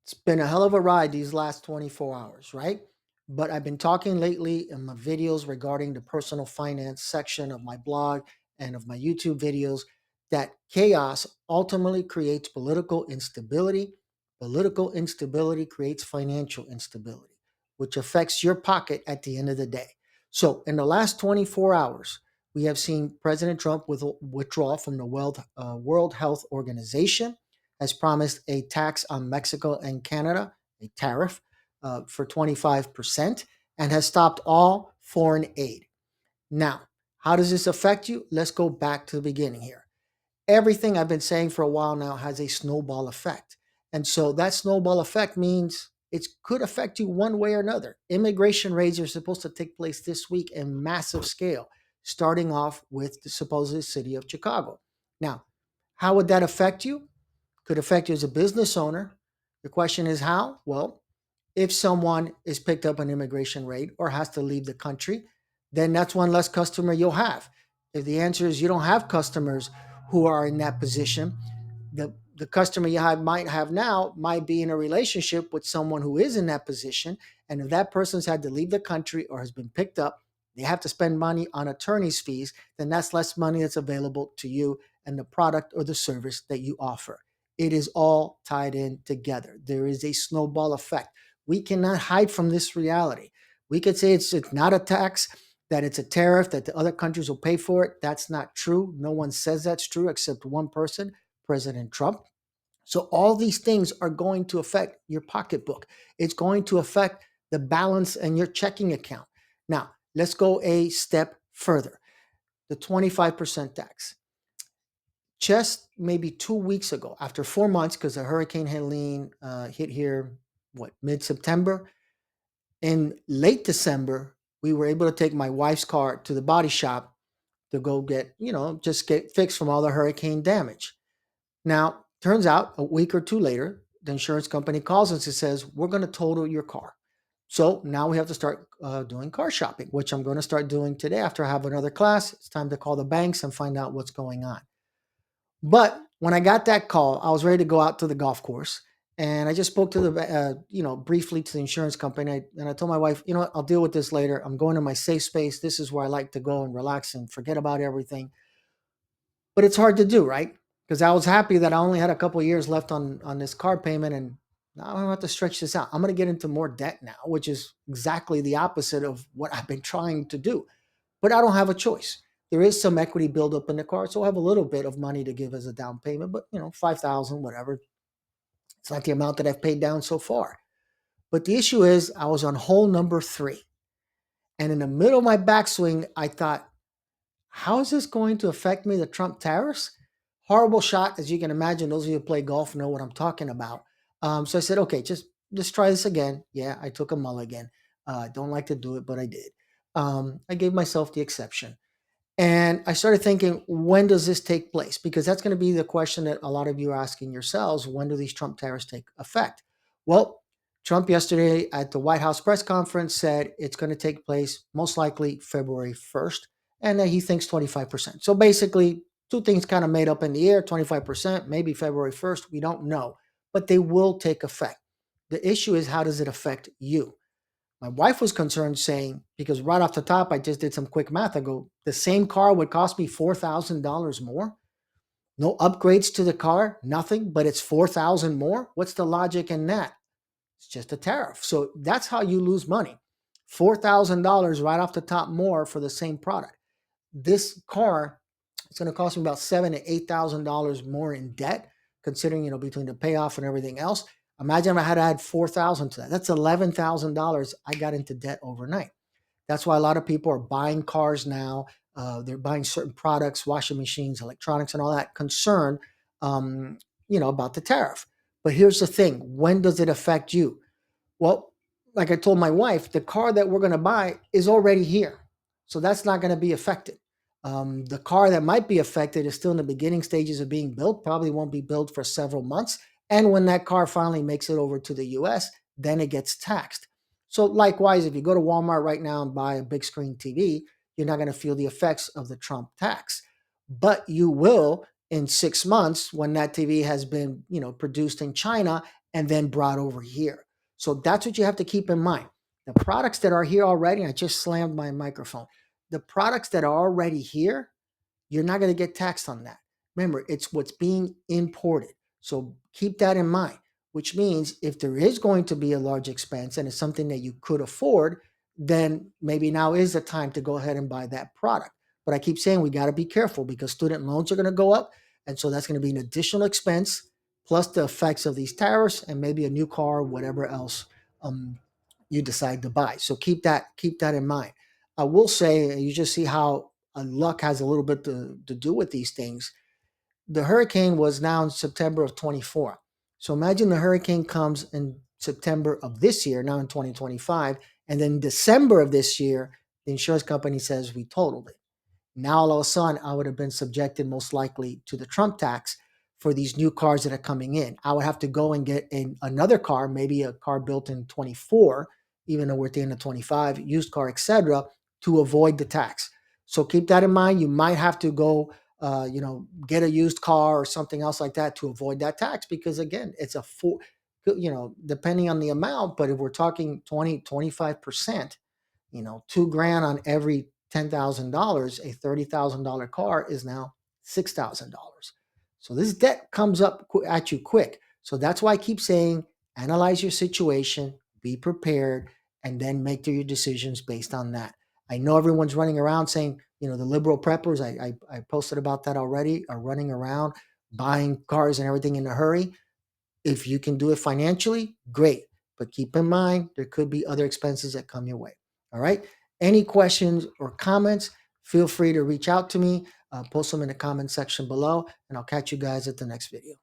It's been a hell of a ride these last 24 hours, right? But I've been talking lately in my videos regarding the personal finance section of my blog and of my YouTube videos that chaos ultimately creates political instability. Political instability creates financial instability, which affects your pocket at the end of the day. So, in the last 24 hours, we have seen President Trump withdraw from the World Health Organization, has promised a tax on Mexico and Canada, a tariff for 25%, and has stopped all foreign aid. Now, how does this affect you? Let's go back to the beginning here. Everything I've been saying for a while now has a snowball effect. And so that snowball effect means it could affect you one way or another. Immigration raids are supposed to take place this week in massive scale, starting off with the supposed city of Chicago. Now, how would that affect you? Could affect you as a business owner. The question is how? Well, if someone is picked up on immigration raid or has to leave the country, then that's one less customer you'll have. If the answer is you don't have customers who are in that position, the customer might have now might be in a relationship with someone who is in that position. And if that person's had to leave the country or has been picked up, they have to spend money on attorney's fees, then that's less money that's available to you and the product or the service that you offer. It is all tied in together. There is a snowball effect. We cannot hide from this reality. We could say it's not a tax, that it's a tariff, that the other countries will pay for it. That's not true. No one says that's true except one person, President Trump. So all these things are going to affect your pocketbook. It's going to affect the balance in your checking account. Now, let's go a step further. The 25% tax. Just maybe 2 weeks ago, after 4 months, because the Hurricane Helene hit here, mid-September, in late December, we were able to take my wife's car to the body shop to go just get fixed from all the hurricane damage. Now, turns out a week or two later, the insurance company calls us and says, we're going to total your car. So now we have to start doing car shopping, which I'm going to start doing today after I have another class. It's time to call the banks and find out what's going on. But when I got that call, I was ready to go out to the golf course. And I just spoke to briefly to the insurance company. And I told my wife, you know what, I'll deal with this later. I'm going to my safe space. This is where I like to go and relax and forget about everything. But it's hard to do, right? Because I was happy that I only had a couple of years left on this car payment, and now I don't have to stretch this out. I'm going to get into more debt now, which is exactly the opposite of what I've been trying to do. But I don't have a choice. There is some equity buildup in the car, so I have a little bit of money to give as a down payment. But 5,000, whatever. It's not the amount that I've paid down so far. But the issue is, I was on hole number 3, and in the middle of my backswing, I thought, how is this going to affect me, the Trump tariffs? Horrible shot, as you can imagine. Those of you who play golf know what I'm talking about. So I said, okay, just try this again. Yeah, I took a mulligan. Don't like to do it, but I did. I gave myself the exception. And I started thinking, when does this take place? Because that's going to be the question that a lot of you are asking yourselves. When do these Trump tariffs take effect? Well, Trump yesterday at the White House press conference said it's going to take place most likely February 1st, and that he thinks 25%. So basically, two things kind of made up in the air, 25%, maybe February 1st. We don't know, but they will take effect. The issue is, how does it affect you? My wife was concerned, saying, because right off the top, I just did some quick math. I go, the same car would cost me $4,000 more. No upgrades to the car, nothing, but it's 4,000 more. What's the logic in that? It's just a tariff. So that's how you lose money. $4,000 right off the top more for the same product. This car, it's going to cost me about $7,000 to $8,000 more in debt, considering, between the payoff and everything else. Imagine if I had to add 4,000 to that. That's $11,000 I got into debt overnight. That's why a lot of people are buying cars now. They're buying certain products, washing machines, electronics, and all that, concern, about the tariff. But here's the thing: when does it affect you? Well, like I told my wife, the car that we're going to buy is already here, so that's not going to be affected. The car that might be affected is still in the beginning stages of being built. Probably won't be built for several months. And when that car finally makes it over to the US, then it gets taxed. So likewise, if you go to Walmart right now and buy a big screen TV, you're not going to feel the effects of the Trump tax. But you will in 6 months when that TV has been, produced in China and then brought over here. So that's what you have to keep in mind. The products that are here already, I just slammed my microphone. The products that are already here, you're not going to get taxed on that. Remember, it's what's being imported. So keep that in mind, which means if there is going to be a large expense and it's something that you could afford, then maybe now is the time to go ahead and buy that product. But I keep saying we got to be careful because student loans are going to go up. And so that's going to be an additional expense plus the effects of these tariffs and maybe a new car, whatever else you decide to buy. So keep that in mind. I will say you just see how luck has a little bit to do with these things. The hurricane was now in September of 24. So imagine the hurricane comes in September of this year, now in 2025, and then December of this year, the insurance company says we totaled it. Now, all of a sudden, I would have been subjected most likely to the Trump tax for these new cars that are coming in. I would have to go and get another car, maybe a car built in 24, even though we're at the end of 25, used car, etc., to avoid the tax. So keep that in mind. You might have to go, get a used car or something else like that to avoid that tax because, again, it's a full, depending on the amount, but if we're talking 20, 25%, $2,000 on every $10,000, a $30,000 car is now $6,000. So this debt comes up at you quick. So that's why I keep saying, analyze your situation, be prepared, and then make your decisions based on that. I know everyone's running around saying, the liberal preppers, I posted about that already, are running around buying cars and everything in a hurry. If you can do it financially, great. But keep in mind, there could be other expenses that come your way. All right. Any questions or comments, feel free to reach out to me. Post them in the comment section below, and I'll catch you guys at the next video.